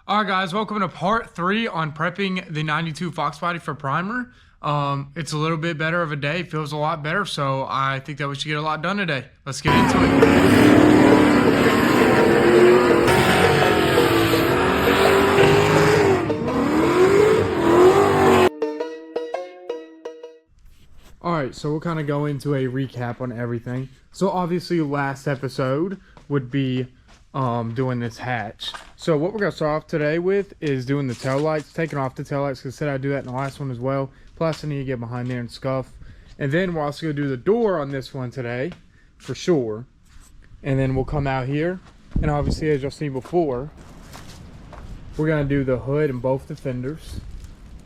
All right, guys, welcome to part 3 on prepping the 92 Foxbody for primer. It's a little bit better of a day, feels a lot better, so I think that we should get a lot done today. Let's get into it. All right, so we'll kind of go into a recap on everything. So obviously last episode would be doing this hatch. So what we're gonna start off today with is doing the tail lights, taking off the tail lights, because I said I'd do that in the last one as well. Plus I need to get behind there and scuff. And then we're also gonna do the door on this one today, for sure. And then we'll come out here, and obviously as y'all seen before, we're gonna do the hood and both the fenders.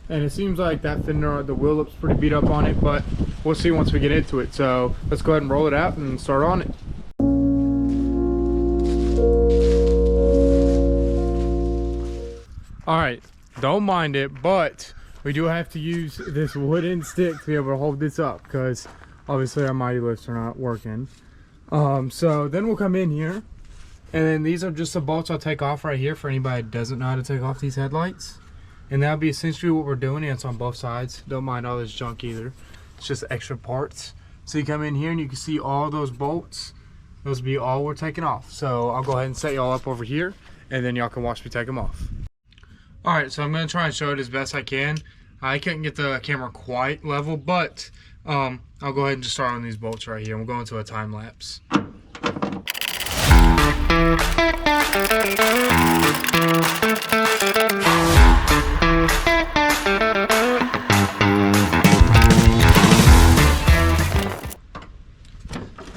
And it seems like that fender, the wheel lip's pretty beat up on it, but we'll see once we get into it. So let's go ahead and roll it out and start on it. All right, don't mind it, but we do have to use this wooden stick to be able to hold this up because obviously our mighty lifts are not working. So then we'll come in here, and then these are just the bolts I'll take off right here for anybody that doesn't know how to take off these headlights. And that'll be essentially what we're doing, and it's on both sides. Don't mind all this junk either. It's just extra parts. So you come in here and you can see all those bolts. Those will be all we're taking off. So I'll go ahead and set y'all up over here, and then y'all can watch me take them off. All right, so I'm gonna try and show it as best I can. I couldn't get the camera quite level, but I'll go ahead and just start on these bolts right here. We'll go into a time lapse.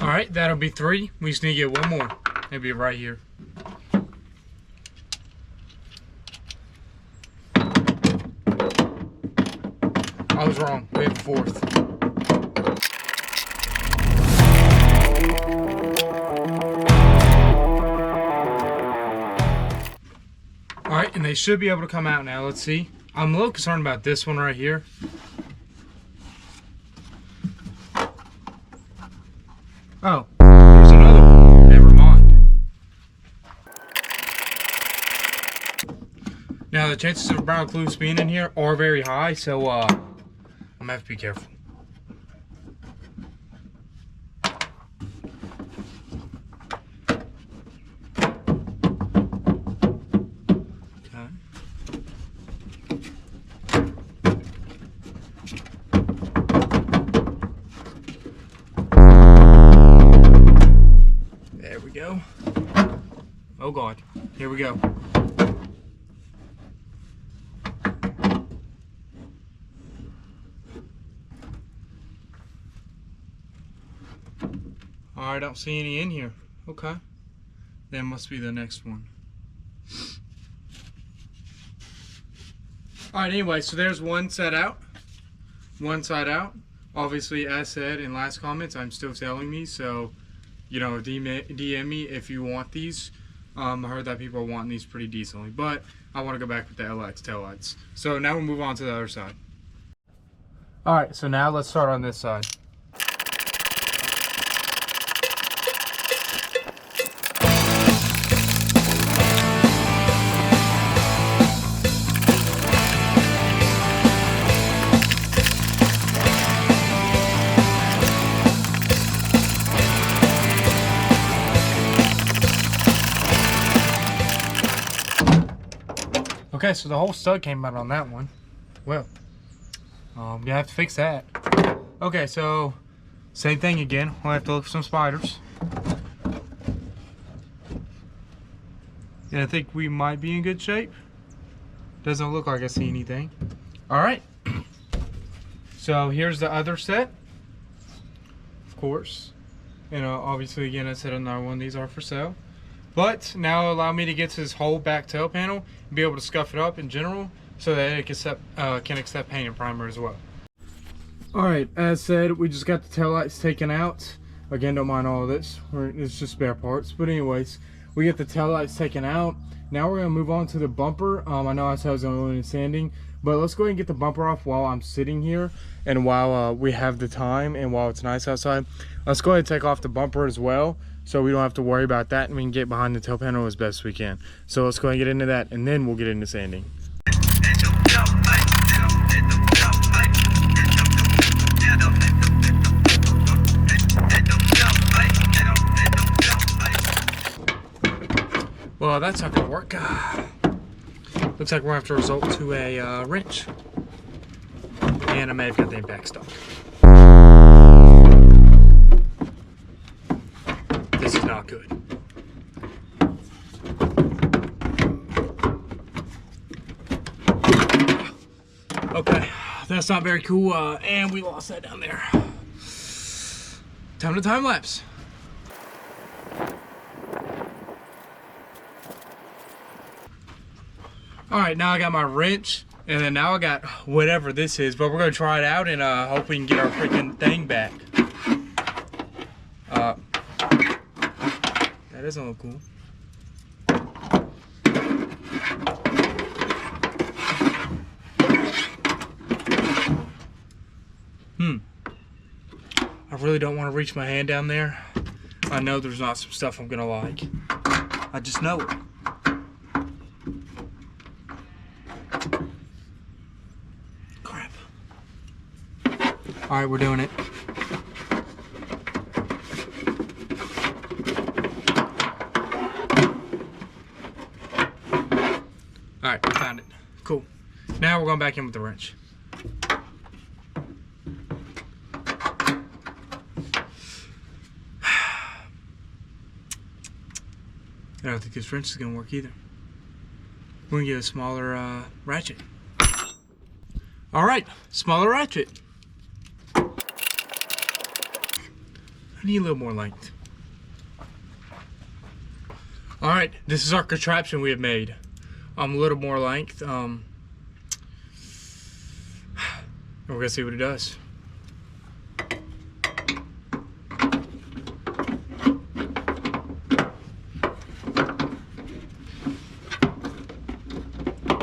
All right, that'll be 3. We just need to get one more. It'll be right here. I was wrong. We have a 4th. All right, and they should be able to come out now. Let's see. I'm a little concerned about this one right here. Oh, there's another one. Never mind. Now, the chances of brown clues being in here are very high, so I'm gonna have to be careful. Okay. There we go. Oh God, here we go. I don't see any in here. Okay. That must be the next one. Alright, anyway, so there's one set out. One side out. Obviously, as said in last comments, I'm still selling these, so, you know, DM me if you want these. I heard that people are wanting these pretty decently, but I want to go back with the LX taillights. So now we'll move on to the other side. Alright, so now let's start on this side. Okay, so the whole stud came out on that one. Well, you have to fix that. Okay, so same thing again. We'll have to look for some spiders. And I think we might be in good shape. Doesn't look like I see anything. All right. So here's the other set, of course. And obviously, again, I said another one. These are for sale. But now allow me to get to this whole back tail panel and be able to scuff it up in general so that it can accept paint and primer as well. Alright, as said, we just got the tail lights taken out. Again, don't mind all of this. It's just spare parts. But anyways, we get the tail lights taken out. Now we're going to move on to the bumper. I know I said I was going to go sanding, but let's go ahead and get the bumper off while I'm sitting here and while we have the time and while it's nice outside. Let's go ahead and take off the bumper as well. so we don't have to worry about that, and we can get behind the tail panel as best we can. So let's go ahead and get into that, and then we'll get into sanding. Well, that's not gonna work. Looks like we're gonna have to resort to a wrench. And I may have got the impact stuck. This is not good. Okay, that's not very cool, and we lost that down there. Time to time lapse. All right, now I got my wrench, and then now I got whatever this is, but we're gonna try it out and hope we can get our freaking thing back. That doesn't look cool. I really don't want to reach my hand down there. I know there's not some stuff I'm gonna like. I just know it. Crap. All right, we're doing it. All right, I found it. Cool. Now we're going back in with the wrench. I don't think this wrench is going to work either. We're going to get a smaller ratchet. All right, smaller ratchet. I need a little more length. All right, this is our contraption we have made. A little more length. We're going to see what it does.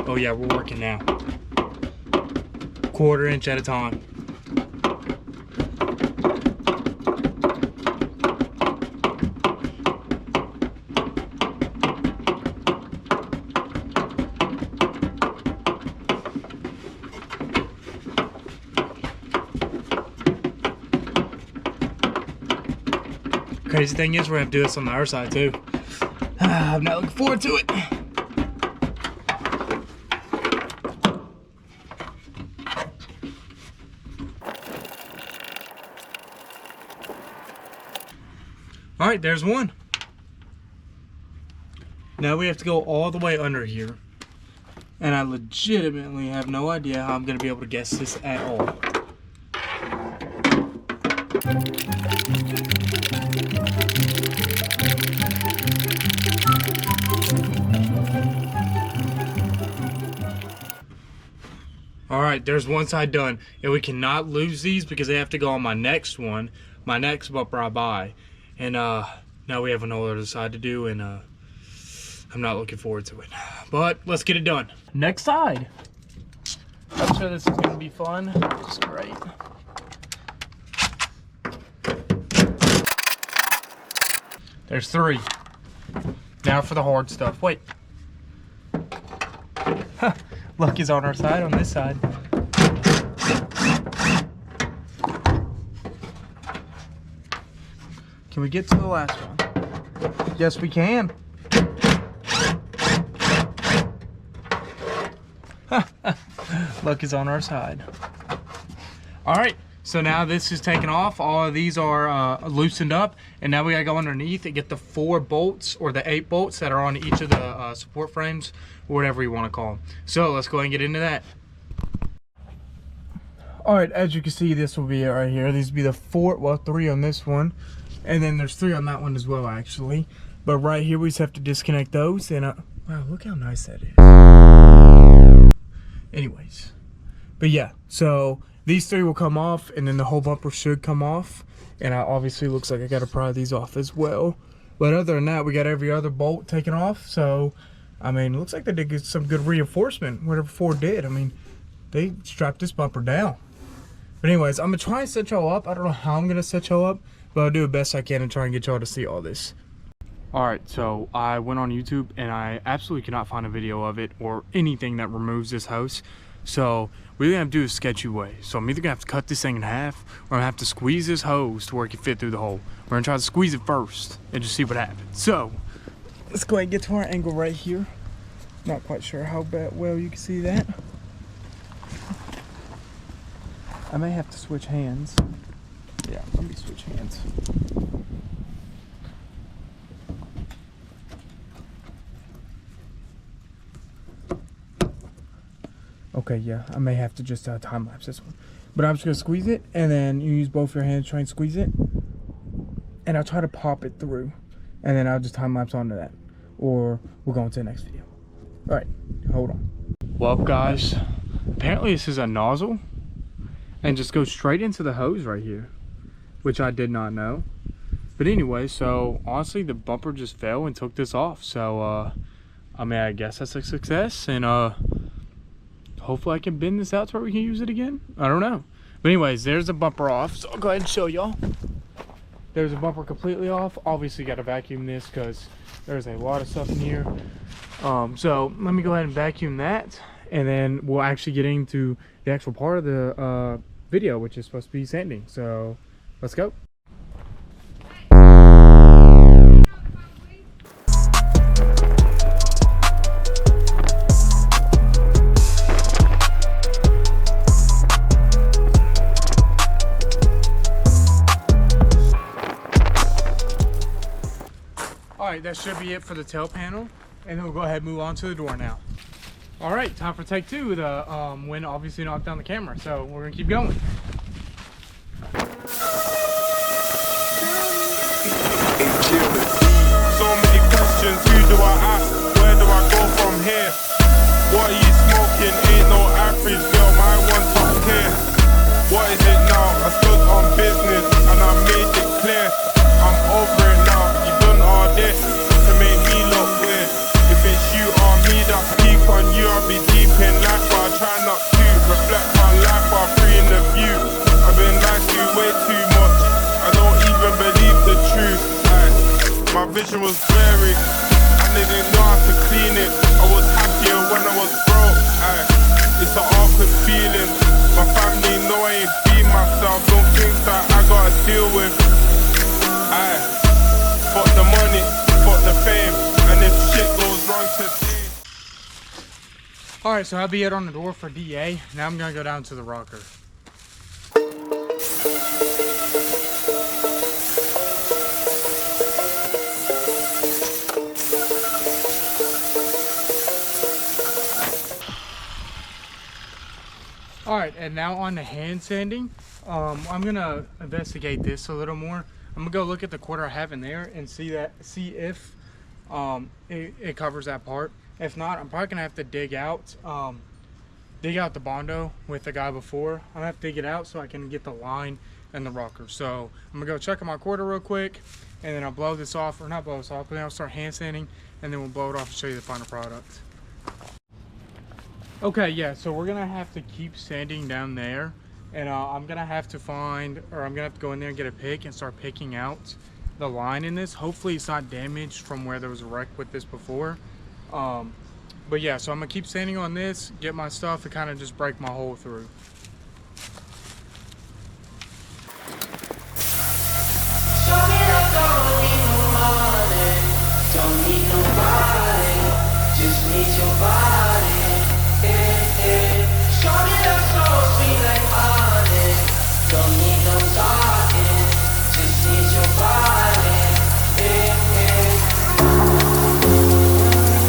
Oh yeah, we're working now. 1/4 inch at a time. Crazy thing is, we're gonna have to do this on the other side too. I'm not looking forward to it. All right, there's one. Now we have to go all the way under here. And I legitimately have no idea how I'm gonna be able to guess this at all. All right, there's one side done. And we cannot lose these because they have to go on my next one, my next bumper I buy. And now we have another side to do, and I'm not looking forward to it. But let's get it done. Next side. I'm sure this is gonna be fun. Just great. There's 3. Now for the hard stuff. Wait. Luck is on our side, on this side. Can we get to the last one? Yes, we can. Luck is on our side. All right, so now this is taken off. All of these are loosened up, and now we gotta go underneath and get the 4 bolts or the 8 bolts that are on each of the support frames, or whatever you want to call them. So let's go ahead and get into that. All right, as you can see, this will be it right here. These will be the 4, well, 3 on this one, and then there's 3 on that one as well, actually. But right here, we just have to disconnect those, and wow, look how nice that is. Anyways, but yeah, so these 3 will come off, and then the whole bumper should come off. And obviously looks like I got to pry these off as well. But other than that, we got every other bolt taken off. So, I mean, it looks like they did get some good reinforcement, whatever Ford did. I mean, they strapped this bumper down. But anyways, I'm going to try and set y'all up. I don't know how I'm going to set y'all up, but I'll do the best I can to try and get y'all to see all this. Alright, so I went on YouTube and I absolutely cannot find a video of it or anything that removes this hose. So we're gonna have to do a sketchy way. So I'm either gonna have to cut this thing in half, or I'm gonna have to squeeze this hose to where it can fit through the hole. We're gonna try to squeeze it first and just see what happens. So let's go ahead and get to our angle right here. Not quite sure how well you can see that. I may have to switch hands. Yeah, let me switch hands. Okay, yeah, I may have to just time lapse this one. But I'm just gonna squeeze it, and then you use both your hands to try and squeeze it. And I'll try to pop it through. And then I'll just time lapse onto that. Or we'll go into the next video. Alright, hold on. Well, guys, apparently this is a nozzle. And just goes straight into the hose right here. Which I did not know. But anyway, so honestly, the bumper just fell and took this off. So, I mean, I guess that's a success. And, hopefully I can bend this out to where we can use it again. I don't know. But anyways, there's the bumper off. So I'll go ahead and show y'all. There's a bumper completely off. Obviously got to vacuum this because there's a lot of stuff in here. So let me go ahead and vacuum that. And then we'll actually get into the actual part of the video, which is supposed to be sanding. So let's go. Alright, that should be it for the tail panel, and then we'll go ahead and move on to the door now. Alright, time for take two. The wind obviously knocked down the camera, so we're going to keep going. So many questions, who do I ask? Where do I go from here? What are you smoking? Ain't no average girl, my one top tier. What is it now? I stood on business and I made it clear. I'm over it now. You done all this to make me look weird. If it's you or me that peep on you, I'll be deep in life, but I try not to reflect my life while free in the view. I've been lied to way too much. I don't even believe the truth. My vision was blurry. I didn't know how to clean it. I was happier when I was broke. It's an awkward feeling. My family know I ain't be myself. Don't think that I gotta deal with. Fuck the money, fuck the fame, and if shit goes wrong today. Alright, so that'll be it on the door for DA. Now I'm gonna go down to the rocker. Alright, and now on the hand sanding. I'm gonna investigate this a little more. I'm gonna go look at the quarter I have in there and see if it covers that part. If not, I'm probably gonna have to dig out the Bondo with the guy before. I'm gonna have to dig it out so I can get the line and the rocker. So I'm gonna go check on my quarter real quick, and then I'll blow this off, or not blow this off, but then I'll start hand sanding, and then we'll blow it off and show you the final product. Okay, yeah, so we're gonna have to keep sanding down there, and I'm gonna have to go in there and get a pick and start picking out the line in this. Hopefully it's not damaged from where there was a wreck with this before. But yeah, so I'm gonna keep sanding on this, get my stuff, and kind of just break my hole through. Don't need nobody, just need your body. Shorty love so sweet like honey. Don't need no talking, just need your body.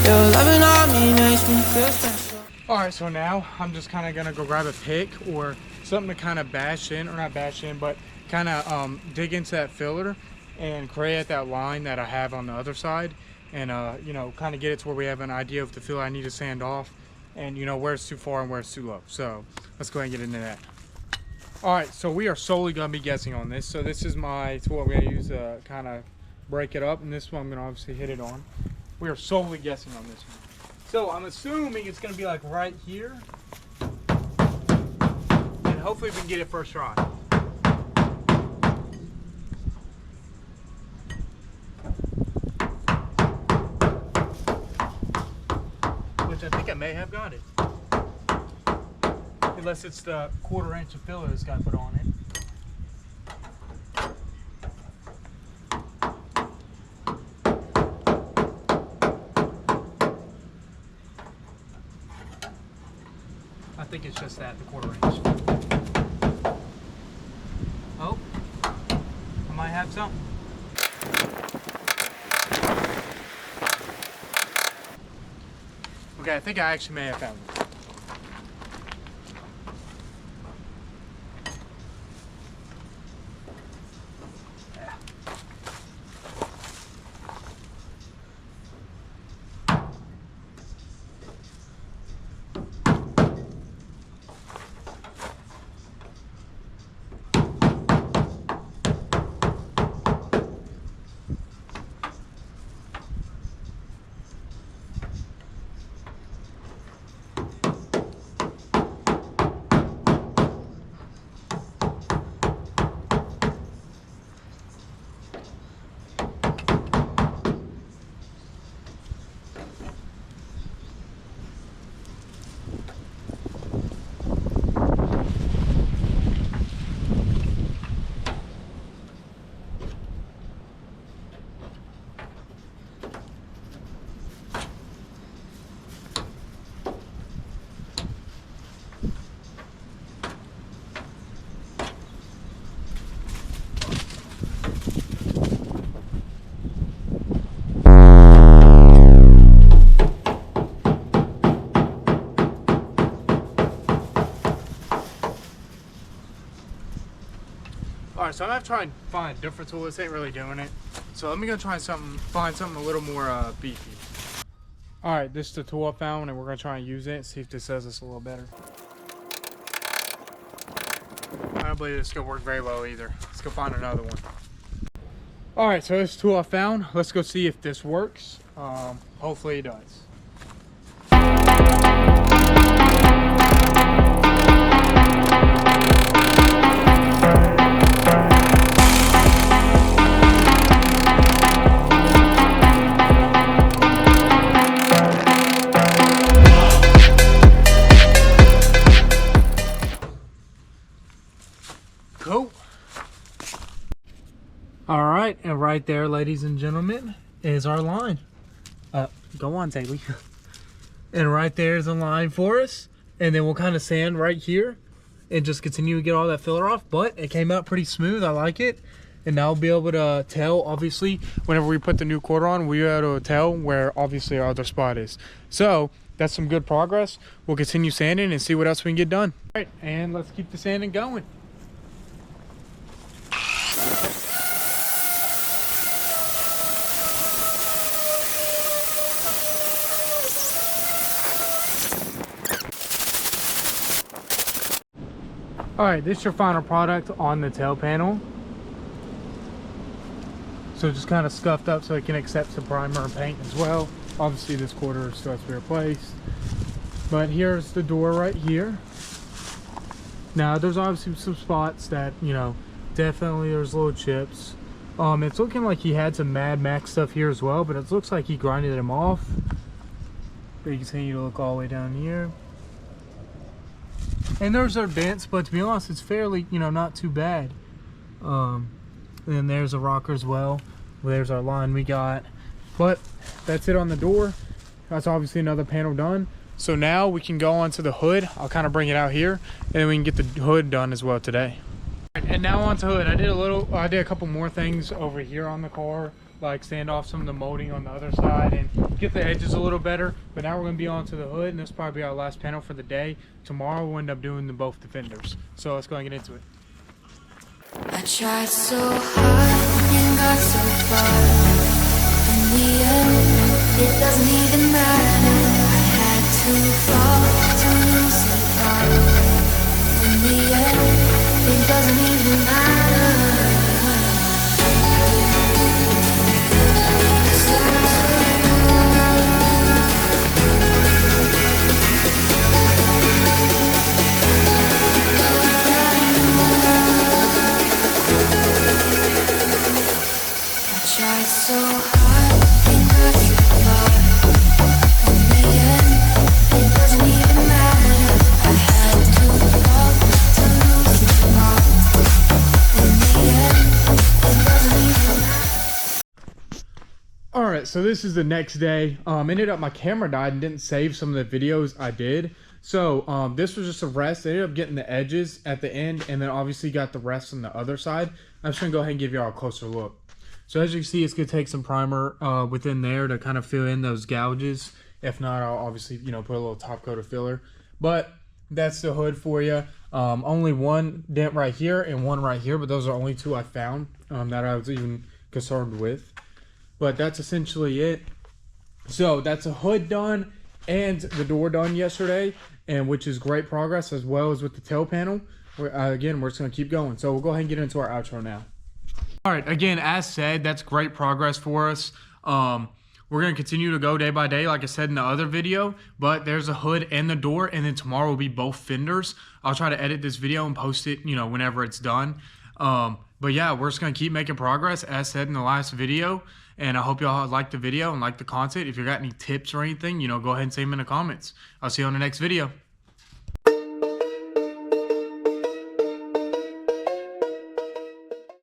Your loving on me makes me feel special. Alright, so now I'm just kind of gonna go grab a pick or something to kind of bash in, or not bash in, but kind of dig into that filler and create that line that I have on the other side, and you know, kind of get it to where we have an idea of the filler I need to sand off, and you know where it's too far and where it's too low. So let's go ahead and get into that. All right, so we are solely gonna be guessing on this. So this is my tool I'm gonna use to kind of break it up, and this one I'm gonna obviously hit it on. We are solely guessing on this one. So I'm assuming it's gonna be like right here, and hopefully we can get it first try. which I think I may have got it. Unless it's the 1/4 inch of filler this guy put on it. I think it's just that, the 1/4 inch. Oh, I might have something. Okay, I think I actually may have found it. Alright, so I'm gonna try and find a different tool. This ain't really doing it. So let me go try find something a little more beefy. Alright, this is the tool I found and we're gonna try and use it, see if this does this a little better. I don't believe this is gonna work very well either. Let's go find another one. Alright, so this tool I found, let's go see if this works. Hopefully it does. Cool. All right, and right there, ladies and gentlemen, is our line. Go on, Taylor. And right there is a line for us. And then we'll kind of sand right here and just continue to get all that filler off. But it came out pretty smooth. I like it. And now we'll be able to tell, obviously, whenever we put the new 1/4 on, we'll be able to tell where obviously our other spot is. So that's some good progress. We'll continue sanding and see what else we can get done. All right, and let's keep the sanding going. Alright, this is your final product on the tail panel. So just kind of scuffed up so it can accept some primer and paint as well. Obviously this 1/4 still has to be replaced. But here's the door right here. Now there's obviously some spots that, you know, definitely there's little chips. It's looking like he had some Mad Max stuff here as well, but it looks like he grinded them off. But you can see you look all the way down here. And there's our dents, but to be honest, it's fairly, you know, not too bad. And then there's a rocker as well. There's our line we got. But that's it on the door. That's obviously another panel done. So now we can go onto the hood. I'll kind of bring it out here, and then we can get the hood done as well today. And now onto hood. I did a couple more things over here on the car, like sand off some of the molding on the other side and get the edges a little better. But now we're going to be onto the hood, and this will probably be our last panel for the day. Tomorrow we'll end up doing both the fenders. So let's go and get into it. I tried so hard and got so far. In the end, it doesn't even matter. I had to fall to lose it all. In the end, it doesn't even matter. Tried so hard and got so far. In the end, right, so this is the next day. Ended up my camera died and didn't save some of the videos I did. So this was just a rest. I ended up getting the edges at the end, and then obviously got the rest on the other side. I'm just gonna go ahead and give y'all a closer look. So as you can see, it's gonna take some primer within there to kind of fill in those gouges. If not, I'll obviously, you know, put a little top coat of filler. But that's the hood for you. Only one dent right here and one right here, but those are only two I found that I was even concerned with. But that's essentially it. So that's a hood done and the door done yesterday, and which is great progress, as well as with the tail panel. Again, we're just gonna keep going. So we'll go ahead and get into our outro now. All right, again, as said, that's great progress for us. We're going to continue to go day by day, like I said in the other video, but there's a hood and the door, and then tomorrow will be both fenders. I'll try to edit this video and post it, you know, whenever it's done. But yeah, we're just going to keep making progress, as said in the last video, and I hope y'all liked the video and liked the content. If you got any tips or anything, you know, go ahead and say them in the comments. I'll see you on the next video.